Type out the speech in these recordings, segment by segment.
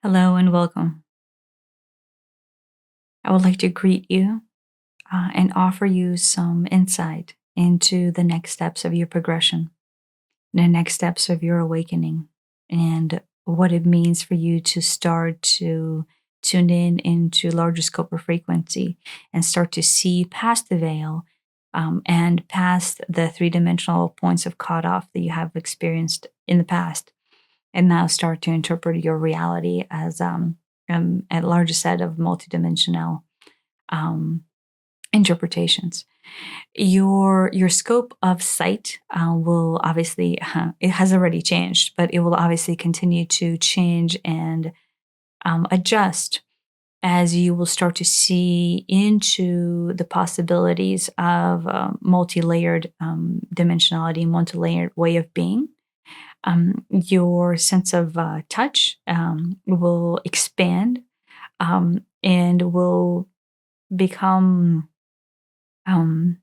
Hello and welcome. I would like to greet you and offer you some insight into the next steps of your progression, the next steps of your awakening, and what it means for you to start to tune in into larger scope of frequency and start to see past the veil and past the three-dimensional points of cutoff that you have experienced in the past, and now start to interpret your reality as a larger set of multidimensional um, interpretations. Your scope of sight will obviously it has already changed, but it will obviously continue to change and adjust as you will start to see into the possibilities of multi-layered dimensionality, multi-layered way of being. Your sense of touch will expand and will become um,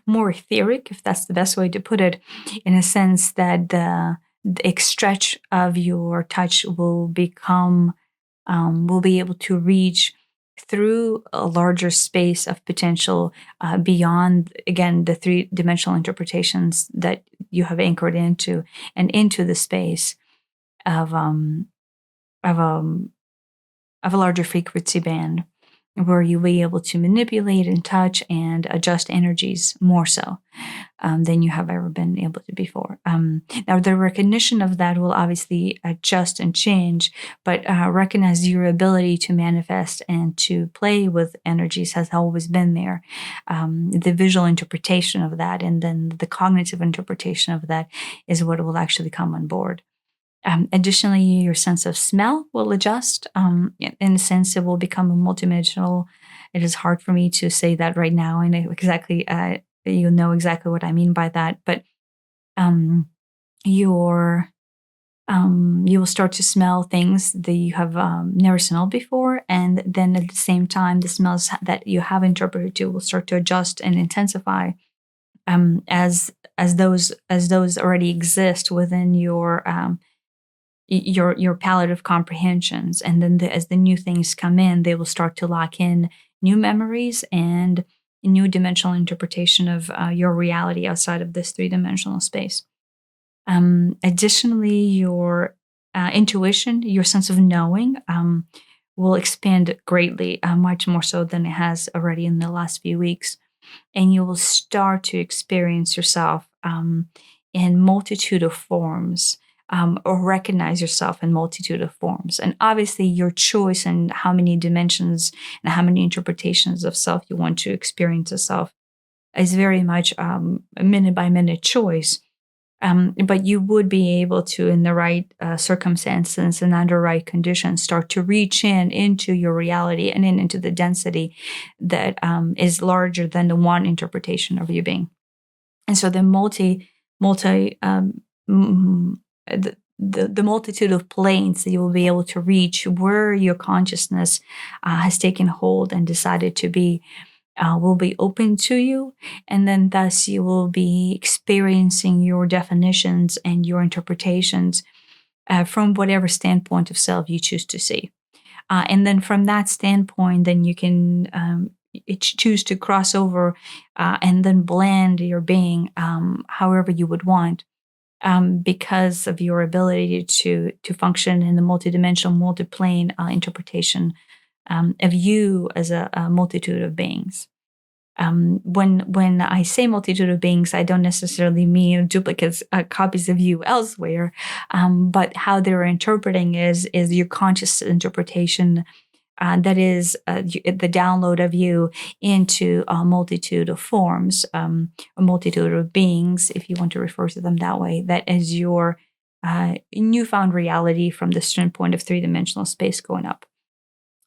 more etheric, if that's the best way to put it, in a sense that the stretch of your touch will become, will be able to reach through a larger space of potential beyond, again, the three-dimensional interpretations that you have anchored into and into the space of, of, um, of a larger frequency band where you'll be able to manipulate and touch and adjust energies more so than you have ever been able to before. Now, the recognition of that will obviously adjust and change, but recognize your ability to manifest and to play with energies has always been there. The visual interpretation of that and then the cognitive interpretation of that is what will actually come on board. Additionally, your sense of smell will adjust. In a sense, it will become a multidimensional. It is hard for me to say that right now. I know exactly, you know exactly what I mean by that. But um, your you will start to smell things that you have never smelled before, and then at the same time, the smells that you have interpreted to will start to adjust and intensify as those already exist within your palette of comprehensions, and then as the new things come in, they will start to lock in new memories and a new dimensional interpretation of your reality outside of this three-dimensional space. Additionally, your intuition, your sense of knowing, will expand greatly, much more so than it has already in the last few weeks, and you will start to experience yourself in multitude of forms, or recognize yourself in multitude of forms. And obviously, your choice and how many dimensions and how many interpretations of self you want to experience as self is very much a minute by minute choice. But you would be able to, in the right circumstances and under right conditions, start to reach into your reality and into the density that is larger than the one interpretation of you being. And so the multi the multitude of planes that you will be able to reach where your consciousness has taken hold and decided to be will be open to you, and then thus you will be experiencing your definitions and your interpretations from whatever standpoint of self you choose to see. And then from that standpoint, then you can choose to cross over and then blend your being however you would want, because of your ability to function in the multidimensional, multiplane interpretation of you as a multitude of beings. When I say multitude of beings, I don't necessarily mean duplicates, copies of you elsewhere, but how they're interpreting is your conscious interpretation. That is the download of you into a multitude of forms, a multitude of beings, if you want to refer to them that way. That is your newfound reality from the standpoint of three-dimensional space going up.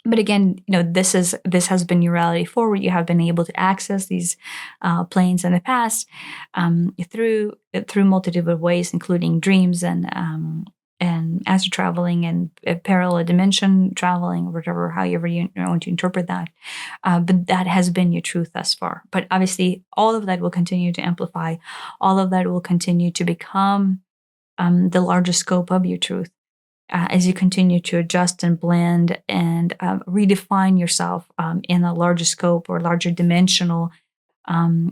But again, this has been your reality forward. You have been able to access these planes in the past through multitude of ways, including dreams and astral traveling and parallel dimension traveling, or whatever, however you want to interpret that. But that has been your truth thus far. But obviously, all of that will continue to amplify. All of that will continue to become the larger scope of your truth. as you continue to adjust and blend and redefine yourself in a larger scope or larger dimensional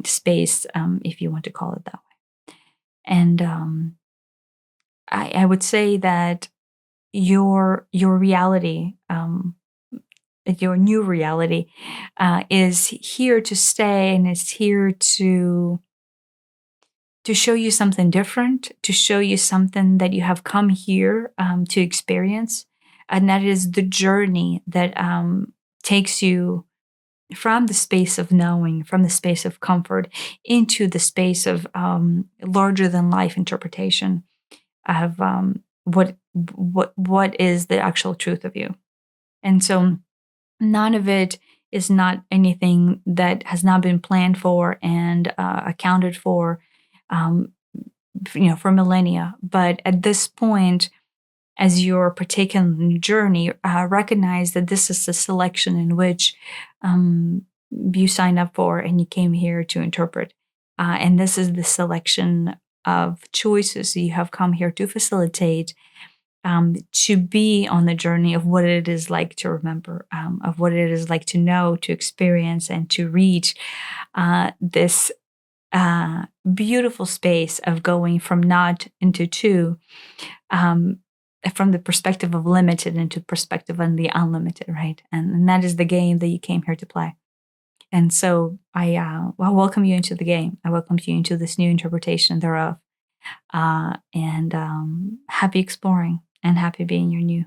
space, if you want to call it that way. And I would say that your reality, your new reality, is here to stay and is here to show you something different, to show you something that you have come here to experience, and that is the journey that takes you from the space of knowing, from the space of comfort, into the space of larger than life interpretation of what is the actual truth of you. And so none of it is not anything that has not been planned for and accounted for, um, for millennia. But at this point, as you're partaking in the journey, recognize that this is a selection in which you signed up for and you came here to interpret. And this is the selection of choices you have come here to facilitate, to be on the journey of what it is like to remember, of what it is like to know, to experience, and to reach this beautiful space of going from not into two, um, from the perspective of limited into perspective on the unlimited, right? And that is the game that you came here to play. And so I welcome you into the game. I welcome you into this new interpretation thereof. And happy exploring and happy being your new.